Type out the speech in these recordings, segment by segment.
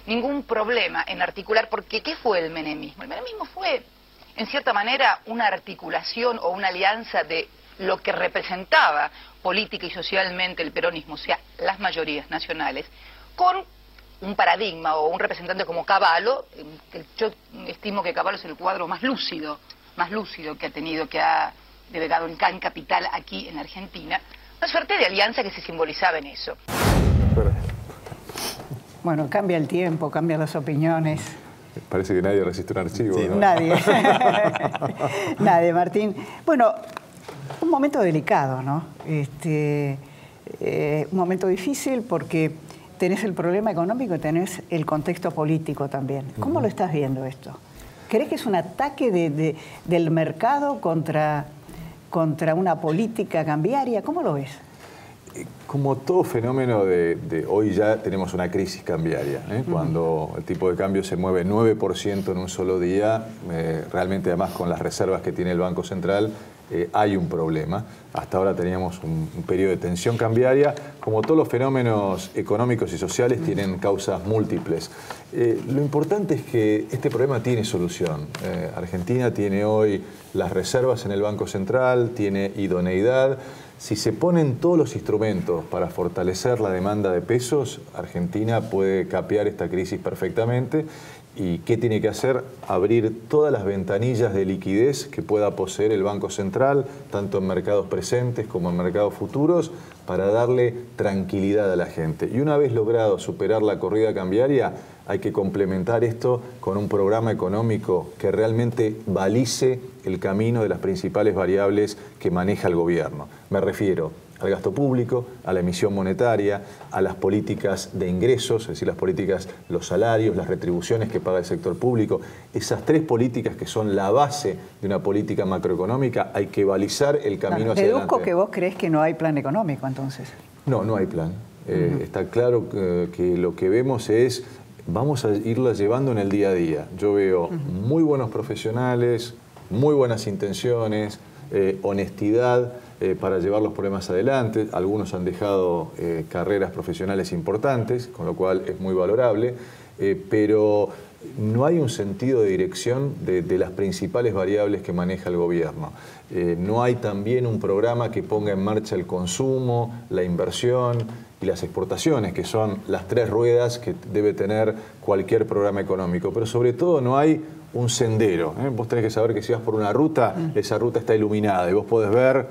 ningún problema en articular, porque ¿qué fue el menemismo? El menemismo fue, en cierta manera, una articulación o una alianza de lo que representaba política y socialmente el peronismo, o sea, las mayorías nacionales, con un paradigma o un representante como Cavallo. Yo estimo que Cavallo es el cuadro más lúcido que ha tenido, que ha delegado en Capital aquí en Argentina, una suerte de alianza que se simbolizaba en eso. Bueno, cambia el tiempo, cambian las opiniones. Parece que nadie resiste un archivo, Sí, ¿no? Nadie. Nadie, Martín. Bueno, un momento delicado, ¿no? Un momento difícil porque tenés el problema económico y tenés el contexto político también. ¿Cómo lo estás viendo esto? ¿Crees que es un ataque del mercado contra una política cambiaria? ¿Cómo lo ves? Como todo fenómeno de hoy ya tenemos una crisis cambiaria, ¿eh? Cuando el tipo de cambio se mueve 9% en un solo día, realmente además con las reservas que tiene el Banco Central, hay un problema. Hasta ahora teníamos un periodo de tensión cambiaria. Como todos los fenómenos económicos y sociales tienen causas múltiples. Lo importante es que este problema tiene solución. Argentina tiene hoy las reservas en el Banco Central, tiene idoneidad. Si se ponen todos los instrumentos para fortalecer la demanda de pesos, Argentina puede capear esta crisis perfectamente. ¿Y qué tiene que hacer? Abrir todas las ventanillas de liquidez que pueda poseer el Banco Central, tanto en mercados presentes como en mercados futuros, para darle tranquilidad a la gente. Y una vez logrado superar la corrida cambiaria, hay que complementar esto con un programa económico que realmente balice el camino de las principales variables que maneja el gobierno. Me refiero al gasto público, a la emisión monetaria, a las políticas de ingresos, es decir, las políticas, los salarios, las retribuciones que paga el sector público. Esas tres políticas que son la base de una política macroeconómica, hay que balizar el camino hacia adelante. Deduzco que vos crees que no hay plan económico, entonces. No, no hay plan. Está claro que lo que vemos es, vamos a irla llevando en el día a día. Yo veo muy buenos profesionales, muy buenas intenciones, honestidad, para llevar los problemas adelante. Algunos han dejado carreras profesionales importantes, con lo cual es muy valorable, pero no hay un sentido de dirección de las principales variables que maneja el gobierno. No hay también un programa que ponga en marcha el consumo, la inversión y las exportaciones, que son las tres ruedas que debe tener cualquier programa económico. Pero sobre todo no hay un sendero. Vos tenés que saber que si vas por una ruta, esa ruta está iluminada y vos podés ver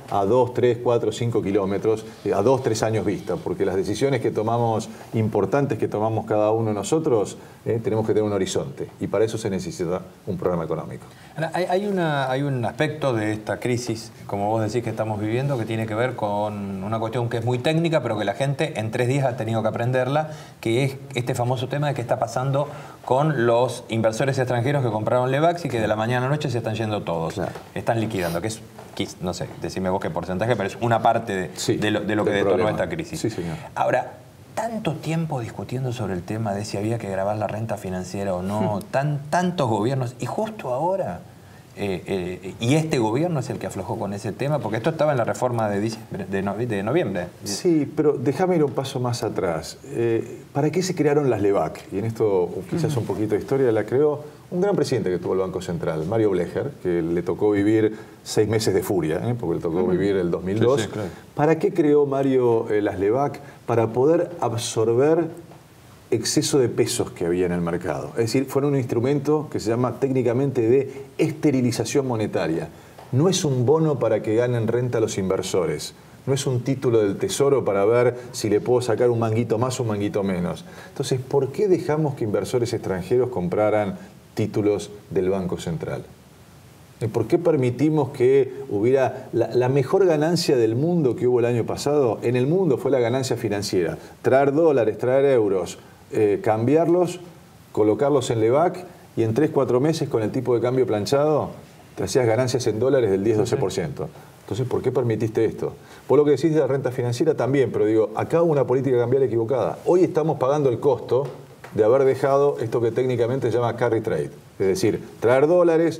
a 2, 3, 4, 5 kilómetros, a 2, 3 años vista, porque las decisiones que tomamos, importantes que tomamos cada uno de nosotros, tenemos que tener un horizonte y para eso se necesita un programa económico. Hay un aspecto de esta crisis, como vos decís, que estamos viviendo, que tiene que ver con una cuestión que es muy técnica, pero que la gente en 3 días ha tenido que aprenderla, que es este famoso tema de qué está pasando con los inversores extranjeros que compraron Levax y que de la mañana a la noche se están yendo todos. Claro. Están liquidando, que es, no sé, decime vos qué porcentaje, pero es una parte de lo que detonó esta crisis. Sí, señor. Ahora, tanto tiempo discutiendo sobre el tema de si había que grabar la renta financiera o no, tantos gobiernos, y justo ahora, y este gobierno es el que aflojó con ese tema, porque esto estaba en la reforma de noviembre. Sí, pero déjame ir un paso más atrás. ¿Para qué se crearon las LEVAC? Y en esto quizás un poquito de historia la creó un gran presidente que tuvo el Banco Central, Mario Blecher, que le tocó vivir 6 meses de furia, porque le tocó vivir el 2002. Sí, claro. ¿Para qué creó Mario las LEVAC? Para poder absorber exceso de pesos que había en el mercado. Es decir, fueron un instrumento que se llama técnicamente de esterilización monetaria. No es un bono para que ganen renta los inversores. No es un título del Tesoro para ver si le puedo sacar un manguito más o un manguito menos. Entonces, ¿por qué dejamos que inversores extranjeros compraran títulos del Banco Central? ¿Por qué permitimos que hubiera la mejor ganancia del mundo que hubo el año pasado? En el mundo fue la ganancia financiera. Traer dólares, traer euros, cambiarlos, colocarlos en LEVAC y en 3-4 meses con el tipo de cambio planchado te hacías ganancias en dólares del 10-12%. Entonces, ¿por qué permitiste esto? Vos lo que decís de la renta financiera también, pero digo, acá hubo una política cambiaria equivocada. Hoy estamos pagando el costo de haber dejado esto que técnicamente se llama carry trade. Es decir, traer dólares,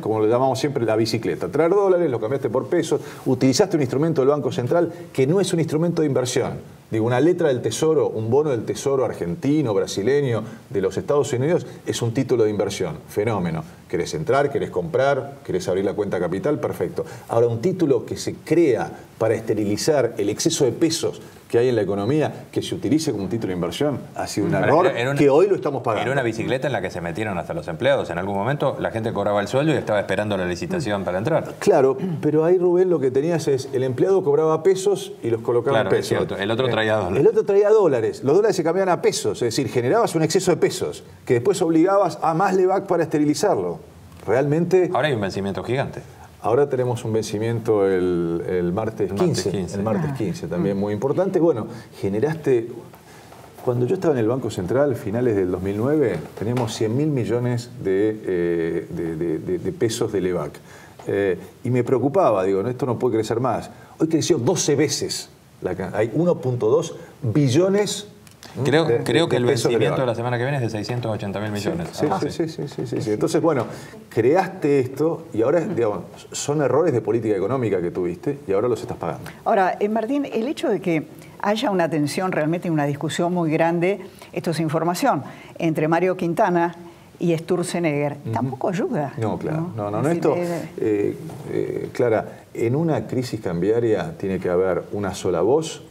como lo llamamos siempre la bicicleta. Traer dólares, lo cambiaste por pesos, utilizaste un instrumento del Banco Central que no es un instrumento de inversión, Digo, una letra del Tesoro, un bono del Tesoro argentino, brasileño, de los Estados Unidos, es un título de inversión. Fenómeno. ¿Querés entrar? ¿Querés comprar? ¿Querés abrir la cuenta capital? Perfecto. Ahora, un título que se crea para esterilizar el exceso de pesos que hay en la economía, que se utilice como un título de inversión, ha sido un error que hoy lo estamos pagando. Era una bicicleta en la que se metieron hasta los empleados. En algún momento la gente cobraba el sueldo y estaba esperando la licitación para entrar. Claro, pero ahí, Rubén, lo que tenías es, el empleado cobraba pesos y los colocaba en pesos. Es cierto. El otro traía dólares. El otro traía dólares. Los dólares se cambiaban a pesos, es decir, generabas un exceso de pesos, que después obligabas a más LEVAC para esterilizarlo. Realmente... Ahora hay un vencimiento gigante. Ahora tenemos un vencimiento el martes 15. El martes 15, también muy importante. Bueno, generaste... Cuando yo estaba en el Banco Central, finales del 2009, teníamos 100.000 millones de pesos de LEVAC. Y me preocupaba, digo, no, esto no puede crecer más. Hoy creció 12 veces. Hay 1.2 billones. Creo que el vencimiento de la semana que viene es de 680.000 millones. Sí. Entonces, bueno, creaste esto y ahora, digamos, son errores de política económica que tuviste y ahora los estás pagando. Ahora, Martín, el hecho de que haya una tensión, realmente una discusión muy grande, esto es información, entre Mario Quintana y Sturzenegger, tampoco ayuda. No, claro. No, esto, Clara, en una crisis cambiaria tiene que haber una sola voz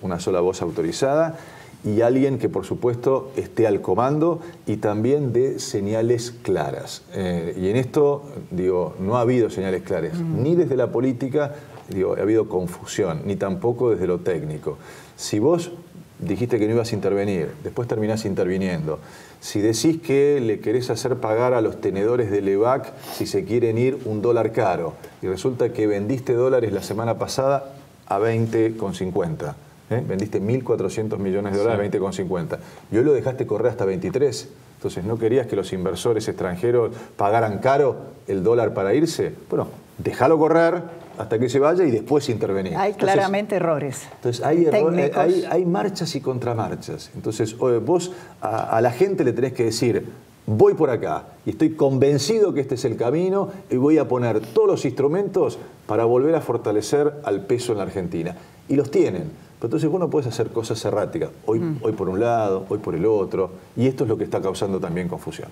autorizada, y alguien que, por supuesto, esté al comando y también dé señales claras. Y en esto, digo, no ha habido señales claras, ni desde la política, digo, ha habido confusión, ni tampoco desde lo técnico. Si vos dijiste que no ibas a intervenir, después terminás interviniendo. Si decís que le querés hacer pagar a los tenedores de LEVAC si se quieren ir $1 caro, y resulta que vendiste dólares la semana pasada a 20,50. Vendiste 1.400 millones de dólares, 20,50. Y hoy lo dejaste correr hasta 23. Entonces, ¿no querías que los inversores extranjeros pagaran caro el dólar para irse? Bueno, déjalo correr hasta que se vaya y después intervenir. Hay claramente errores. Entonces, hay marchas y contramarchas. Entonces, vos a la gente le tenés que decir, voy por acá y estoy convencido que este es el camino y voy a poner todos los instrumentos para volver a fortalecer al peso en la Argentina. Y los tienen. Entonces vos no podés hacer cosas erráticas, hoy por un lado, hoy por el otro, y esto es lo que está causando también confusión.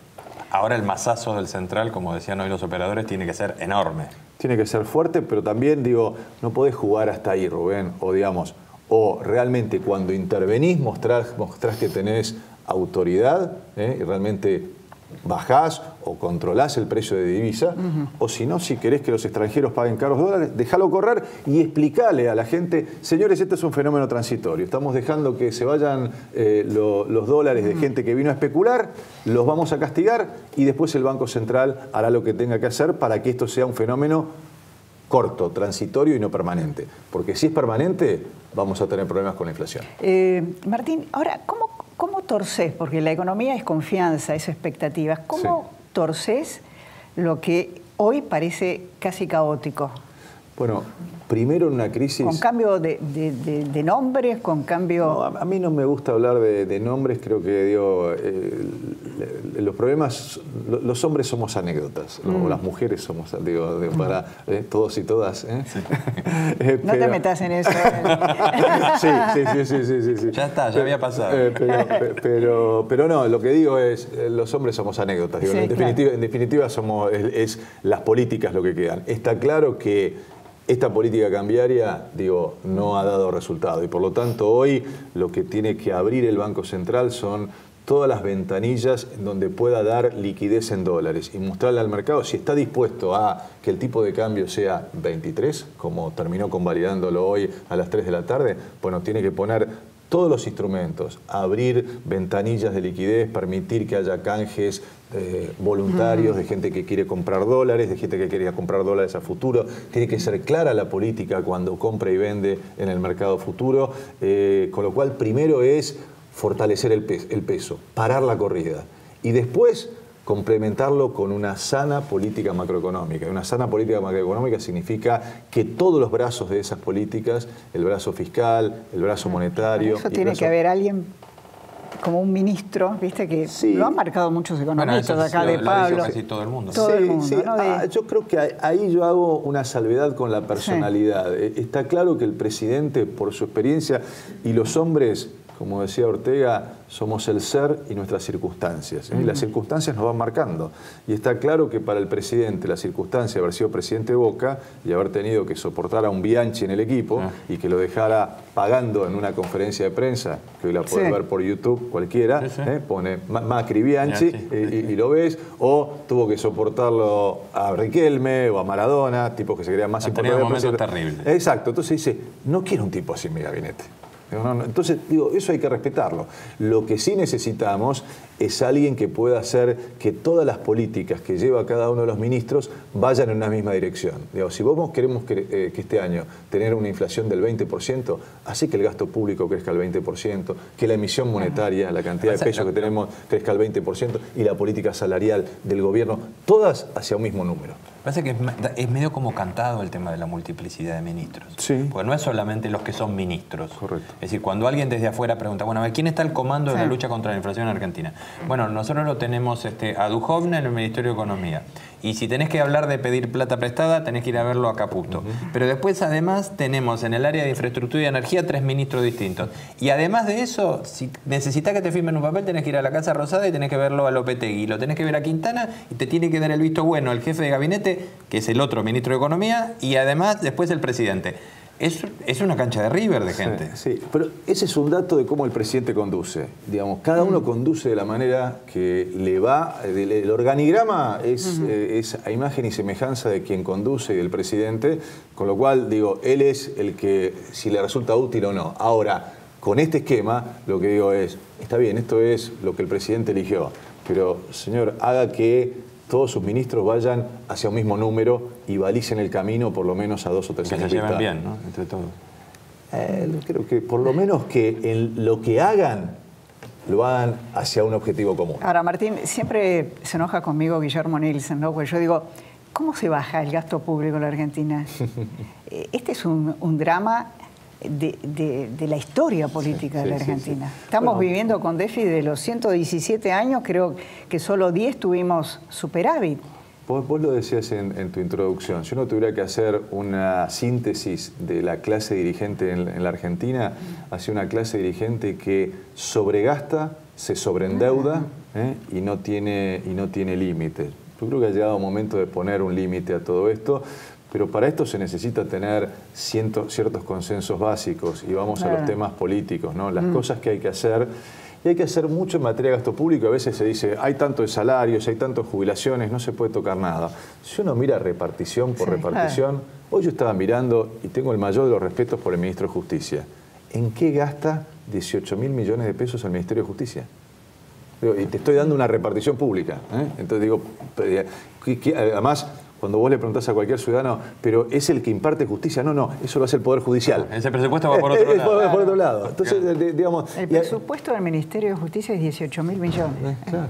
Ahora el mazazo del central, como decían hoy los operadores, tiene que ser enorme. Tiene que ser fuerte, pero también, digo, no podés jugar hasta ahí, Rubén, o realmente cuando intervenís mostrás que tenés autoridad, y realmente bajás o controlás el precio de divisa, o si no, si querés que los extranjeros paguen caros dólares, déjalo correr y explicale a la gente, señores, este es un fenómeno transitorio, estamos dejando que se vayan los dólares de gente que vino a especular, los vamos a castigar y después el Banco Central hará lo que tenga que hacer para que esto sea un fenómeno corto, transitorio y no permanente. Porque si es permanente, vamos a tener problemas con la inflación. Martín, ahora, ¿cómo torcés? Porque la economía es confianza, es expectativas. ¿Cómo torcés lo que hoy parece casi caótico? Bueno, primero en una crisis... ¿Con cambio de nombres? ¿Con cambio...? No, a mí no me gusta hablar de nombres, creo que digo, los problemas, los hombres somos anécdotas, o las mujeres somos, para todos y todas. Sí. No te metas en eso. Sí. Ya está, ya había pasado. Pero no, lo que digo es, los hombres somos anécdotas. Digo, en definitiva es las políticas lo que quedan. Está claro que esta política cambiaria, no ha dado resultado y por lo tanto hoy lo que tiene que abrir el Banco Central son todas las ventanillas en donde pueda dar liquidez en dólares y mostrarle al mercado si está dispuesto a que el tipo de cambio sea 23, como terminó convalidándolo hoy a las 3 de la tarde, bueno, tiene que poner todos los instrumentos, abrir ventanillas de liquidez, permitir que haya canjes voluntarios de gente que quiere comprar dólares, de gente que quería comprar dólares a futuro. Tiene que ser clara la política cuando compra y vende en el mercado futuro, con lo cual primero es fortalecer el peso, parar la corrida y después complementarlo con una sana política macroeconómica. Una sana política macroeconómica significa que todos los brazos de esas políticas, el brazo fiscal, el brazo monetario... Eso tiene que haber alguien como un ministro, viste, que Sí. lo han marcado muchos economistas, Bueno, eso acá de lo Pablo. dice casi todo el mundo. Todo el mundo, Sí. ¿no? Yo creo que ahí yo hago una salvedad con la personalidad. Está claro que el presidente, por su experiencia, y los hombres, como decía Ortega, somos el ser y nuestras circunstancias. Y las circunstancias nos van marcando. Y está claro que para el presidente la circunstancia de haber sido presidente de Boca y haber tenido que soportar a un Bianchi en el equipo y que lo dejara pagando en una conferencia de prensa, que hoy la puedes ver por YouTube cualquiera, pone Macri Bianchi y lo ves, o tuvo que soportarlo a Riquelme o a Maradona, tipos que se creían más importantes. Han tenido momentos terribles. Exacto, entonces dice, no quiero un tipo así en mi gabinete. Entonces, digo, eso hay que respetarlo. Lo que sí necesitamos es alguien que pueda hacer que todas las políticas que lleva cada uno de los ministros vayan en una misma dirección. Digo, si vos queremos que este año tener una inflación del 20%, así que el gasto público crezca al 20%, que la emisión monetaria, la cantidad de pesos que tenemos crezca al 20% y la política salarial del gobierno, todas hacia un mismo número. Parece que es medio como cantado el tema de la multiplicidad de ministros. Sí. Porque no es solamente los que son ministros. Correcto. Es decir, cuando alguien desde afuera pregunta, bueno, a ver, ¿quién está al comando de la lucha contra la inflación en Argentina? Bueno, nosotros lo tenemos a Duhovne en el Ministerio de Economía. Y si tenés que hablar de pedir plata prestada, tenés que ir a verlo a Caputo. Pero después, además, tenemos en el área de infraestructura y energía 3 ministros distintos. Y además de eso, si necesitas que te firmen un papel, tenés que ir a la Casa Rosada y tenés que verlo a Lopetegui. Lo tenés que ver a Quintana y te tiene que dar el visto bueno el jefe de gabinete, que es el otro ministro de Economía, y además después el presidente. Es una cancha de River de gente. Sí, pero ese es un dato de cómo el presidente conduce. Digamos, cada uno conduce de la manera que le va. El organigrama es a imagen y semejanza de quien conduce y del presidente, con lo cual, digo, él es el que, si le resulta útil o no. Ahora, con este esquema, lo que digo es, está bien, esto es lo que el presidente eligió, pero, señor, haga que todos sus ministros vayan hacia un mismo número y balicen el camino por lo menos a 2 o 3 Que años. se lleven bien, ¿no? Entre todos. Creo que por lo menos que en lo que hagan, lo hagan hacia un objetivo común. Ahora, Martín, siempre se enoja conmigo Guillermo Nielsen, ¿no? Porque yo digo, ¿cómo se baja el gasto público en la Argentina? Este es un drama de la historia política de la Argentina. Estamos viviendo con déficit de los 117 años, creo que solo 10 tuvimos superávit. Vos lo decías en tu introducción, si uno tuviera que hacer una síntesis de la clase dirigente en la Argentina, hacia una clase dirigente que sobregasta, se sobreendeuda y no tiene límite. Yo creo que ha llegado el momento de poner un límite a todo esto, pero para esto se necesita tener ciertos consensos básicos y vamos a los temas políticos, ¿no? Las cosas que hay que hacer. Y hay que hacer mucho en materia de gasto público. A veces se dice, hay tanto de salarios, hay tanto de jubilaciones, no se puede tocar nada. Si uno mira repartición por repartición, hoy yo estaba mirando, y tengo el mayor de los respetos por el Ministro de Justicia, ¿en qué gasta 18.000 millones de pesos el Ministerio de Justicia? Y te estoy dando una repartición pública. Entonces digo, además, cuando vos le preguntás a cualquier ciudadano, pero ¿es el que imparte justicia? No, eso lo hace el Poder Judicial. Ese presupuesto va por otro lado. Por otro lado. Entonces, digamos... El presupuesto del Ministerio de Justicia es 18.000 millones. Claro.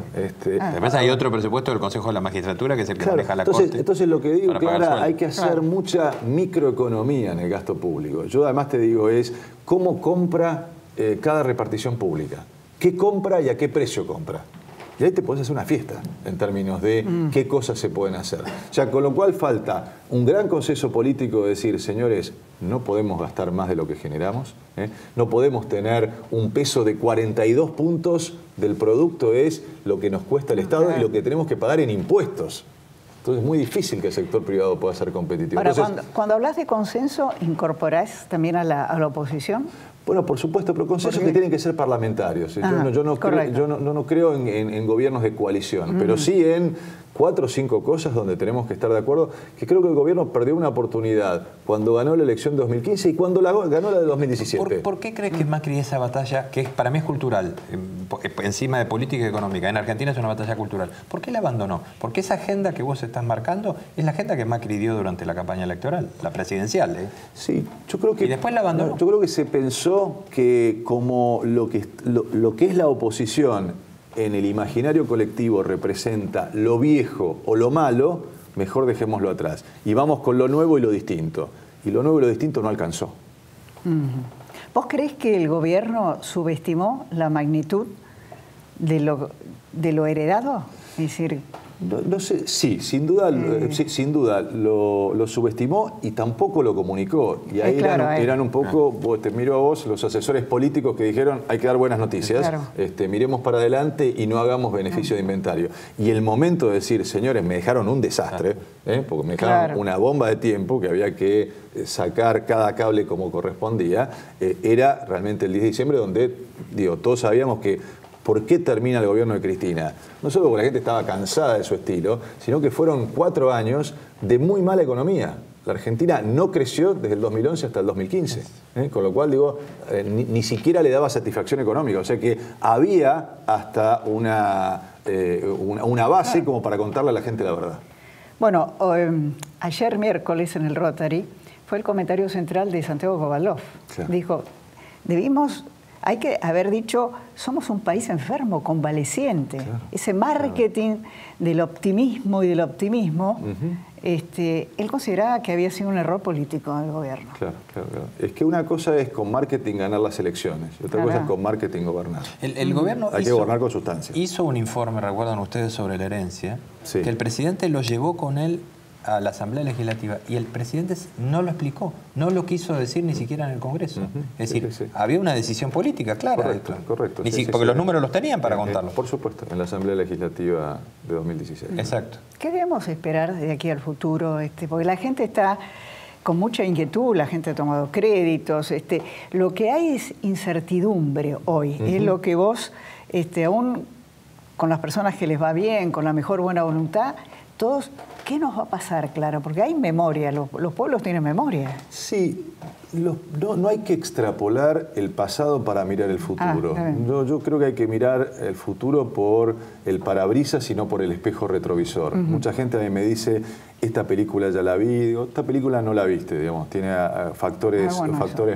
Además hay otro presupuesto del Consejo de la Magistratura, que es el que maneja la Corte. Entonces lo que digo es que ahora sueldo. hay que hacer mucha microeconomía en el gasto público. Yo además te digo es cómo compra cada repartición pública. ¿Qué compra y a qué precio compra? Y ahí te podés hacer una fiesta en términos de qué cosas se pueden hacer. O sea, con lo cual falta un gran consenso político de decir, señores, no podemos gastar más de lo que generamos, no podemos tener un peso de 42 puntos del producto es lo que nos cuesta el Estado y lo que tenemos que pagar en impuestos. Entonces es muy difícil que el sector privado pueda ser competitivo. Ahora, entonces, cuando hablas de consenso, ¿incorporás también a la oposición? Bueno, por supuesto, pero consensos que tienen que ser parlamentarios. Yo no creo en gobiernos de coalición, pero sí en 4 o 5 cosas donde tenemos que estar de acuerdo, que creo que el gobierno perdió una oportunidad cuando ganó la elección de 2015 y cuando ganó la de 2017. ¿Por qué crees que Macri esa batalla, que para mí es cultural, encima de política y económica, en Argentina es una batalla cultural, ¿por qué la abandonó? Porque esa agenda que vos estás marcando es la agenda que Macri dio durante la campaña electoral, la presidencial. Sí, yo creo que... Y después la abandonó. Yo creo que se pensó que como lo que es la oposición en el imaginario colectivo representa lo viejo o lo malo, mejor dejémoslo atrás. Y vamos con lo nuevo y lo distinto. Y lo nuevo y lo distinto no alcanzó. ¿Vos creés que el gobierno subestimó la magnitud de lo heredado? Es decir, no sé, sí, sin duda, sin duda lo subestimó y tampoco lo comunicó. Y ahí claro, eran un poco, te miro a vos, los asesores políticos que dijeron hay que dar buenas noticias, claro. Miremos para adelante y no hagamos beneficio de inventario. Y el momento de decir, señores, me dejaron un desastre, porque me dejaron una bomba de tiempo que había que sacar cada cable como correspondía, era realmente el 10 de diciembre donde, digo, todos sabíamos que ¿por qué termina el gobierno de Cristina? No solo porque la gente estaba cansada de su estilo, sino que fueron 4 años de muy mala economía. La Argentina no creció desde el 2011 hasta el 2015, con lo cual, digo, ni siquiera le daba satisfacción económica. O sea que había hasta una base como para contarle a la gente la verdad. Bueno, ayer miércoles en el Rotary fue el comentario central de Santiago Kovalov. Claro. Dijo, hay que haber dicho, somos un país enfermo, convaleciente. Claro, ese marketing del optimismo y del optimismo, él consideraba que había sido un error político del gobierno. Claro. Es que una cosa es con marketing ganar las elecciones, y otra cosa es con marketing gobernar. El gobierno hay que gobernar con sustancia. Hizo un informe, recuerdan ustedes, sobre la herencia, que el presidente lo llevó con él a la Asamblea Legislativa y el presidente no lo explicó, no lo quiso decir ni siquiera en el Congreso. Es decir, había una decisión política clara. Correcto. Porque los números los tenían para contarlo. Por supuesto, en la Asamblea Legislativa de 2016. Exacto. ¿Qué debemos esperar de aquí al futuro? Porque la gente está con mucha inquietud, la gente ha tomado créditos. Lo que hay es incertidumbre hoy. Es lo que vos, aún con las personas que les va bien, con la mejor buena voluntad, todos, ¿qué nos va a pasar, claro? Porque hay memoria, los pueblos tienen memoria. Sí, no hay que extrapolar el pasado para mirar el futuro. Yo creo que hay que mirar el futuro por el parabrisas y no por el espejo retrovisor. Mucha gente a mí me dice, esta película ya la vi, digo, esta película no la viste, digamos, tiene factores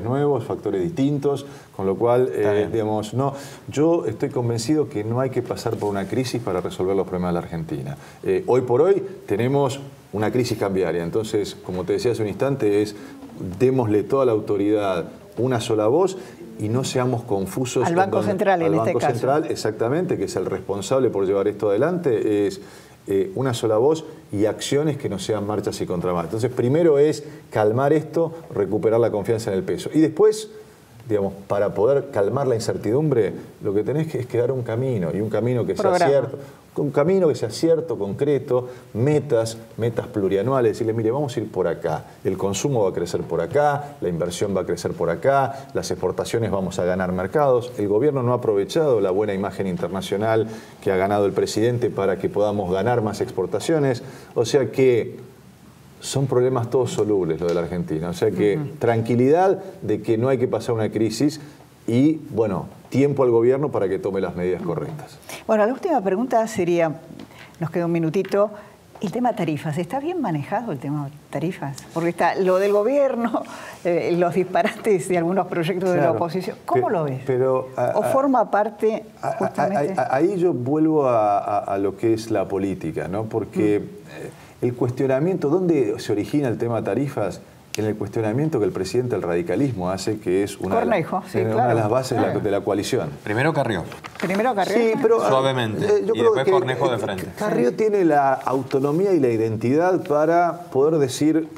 nuevos, factores distintos, con lo cual, digamos, no, yo estoy convencido que no hay que pasar por una crisis para resolver los problemas de la Argentina. Hoy por hoy tenemos una crisis cambiaria, entonces, como te decía hace un instante, démosle toda la autoridad, una sola voz, y no seamos confusos. Al Banco Central, en este caso. Al Banco Central, exactamente, que es el responsable por llevar esto adelante, es una sola voz y acciones que no sean marchas y contramarchas. Entonces, primero es calmar esto, recuperar la confianza en el peso. Y después, digamos, para poder calmar la incertidumbre, lo que tenés que es dar un camino, y un camino que sea cierto. Un camino que sea cierto, concreto, metas plurianuales, decirle, mire, vamos a ir por acá, el consumo va a crecer por acá, la inversión va a crecer por acá, las exportaciones vamos a ganar mercados. El gobierno no ha aprovechado la buena imagen internacional que ha ganado el presidente para que podamos ganar más exportaciones, o sea que son problemas todos solubles lo de la Argentina, o sea que tranquilidad de que no hay que pasar una crisis y, bueno, tiempo al gobierno para que tome las medidas correctas. Bueno, la última pregunta sería, nos queda un minutito, el tema tarifas. ¿Está bien manejado el tema tarifas? Porque está lo del gobierno, los disparates de algunos proyectos de la oposición. ¿Cómo lo ves? ¿O forma parte justamente? Ahí yo vuelvo a lo que es la política, ¿no? Porque el cuestionamiento, ¿dónde se origina el tema tarifas? En el cuestionamiento que el presidente del radicalismo hace, que es una de las bases de la coalición. Primero Carrió. Sí, pero suavemente. Y después Cornejo de frente. Carrió tiene la autonomía y la identidad para poder decir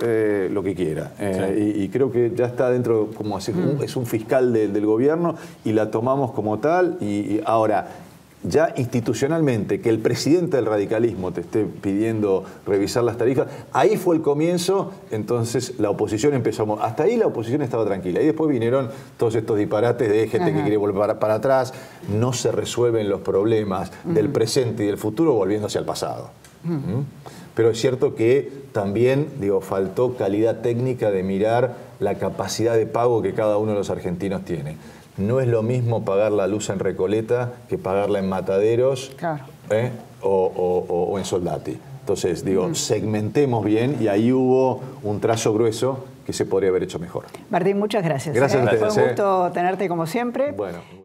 lo que quiera. Y creo que ya está dentro, como así, es un fiscal del gobierno y la tomamos como tal. Y ahora, ya institucionalmente, que el presidente del radicalismo te esté pidiendo revisar las tarifas, ahí fue el comienzo, entonces la oposición empezó, hasta ahí la oposición estaba tranquila, y después vinieron todos estos disparates de gente que quiere volver para atrás, no se resuelven los problemas del presente y del futuro volviéndose al pasado. Pero es cierto que también, faltó calidad técnica de mirar la capacidad de pago que cada uno de los argentinos tiene. No es lo mismo pagar la luz en Recoleta que pagarla en Mataderos o en Soldati. Entonces, segmentemos bien y ahí hubo un trazo grueso que se podría haber hecho mejor. Martín, muchas gracias. Gracias a ustedes. Fue un gusto tenerte como siempre. Bueno.